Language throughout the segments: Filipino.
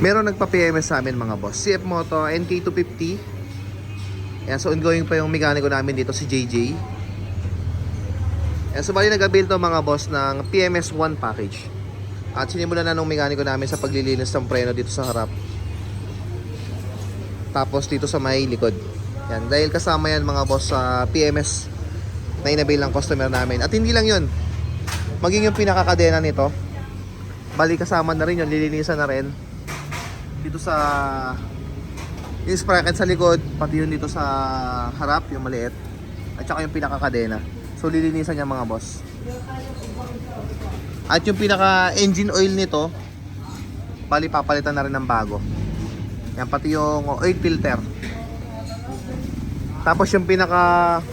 Meron nagpa-PMS sa amin mga boss. CF Moto NK250. Ayan, so ongoing pa yung mekaniko namin dito, si JJ. Ayan, so bali nag-avail to mga boss ng PMS 1 package. At sinimulan na nung mekaniko namin sa paglilinis ng preno dito sa harap. Tapos dito sa may likod. Yan, dahil kasama yan mga boss sa PMS na inabil ng customer namin. At hindi lang yun, maging yung pinakakadena nito, bali kasama na rin yun, lilinisan na rin dito sa yung sprocket sa likod, pati yun dito sa harap, yung maliit, at saka yung pinakakadena. So lilinisan niya mga boss. At yung pinaka engine oil nito, bali papalitan na rin ng bago. Yan, pati yung oil filter. Tapos yung pinaka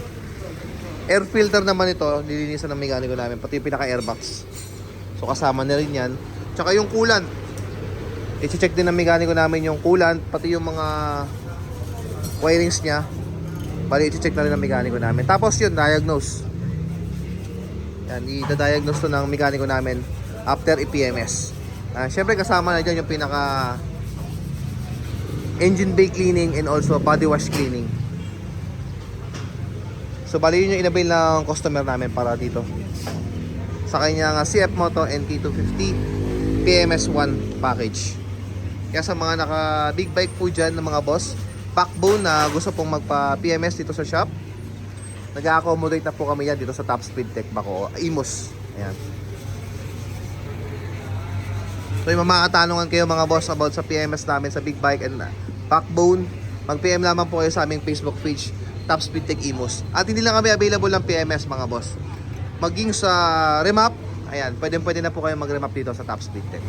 air filter naman ito, lilinisan ng mekaniko namin, pati yung pinaka airbox. So kasama na rin yan. Tsaka yung coolant, i-check din ng mekaniko namin yung coolant, pati yung mga wirings niya. Bali i-check na rin ng mekaniko namin. Tapos yun, diagnose. Yan, i-diagnose to ng mekaniko namin after i-PMS. Syempre kasama na dyan yung pinaka engine bay cleaning and also body wash cleaning. So bali yun yung inabil ng customer namin para dito sa kanyang CF Moto NK250 PMS 1 package. Kaya sa mga naka big bike po dyan ng mga boss, backbone na gusto pong magpa PMS dito sa shop, nag-accommodate na po kami yan dito sa Top Speed Tech Baco, Imus. Ayan. So yung mga katanungan kayo mga boss about sa PMS namin sa big bike and backbone, mag-PM lamang po kayo sa aming Facebook page, Top Speed Tech Imus. At hindi lang kami available ng PMS mga boss, maging sa remap, ayan, pwede na po kayo mag-remap dito sa Top Speed Tech.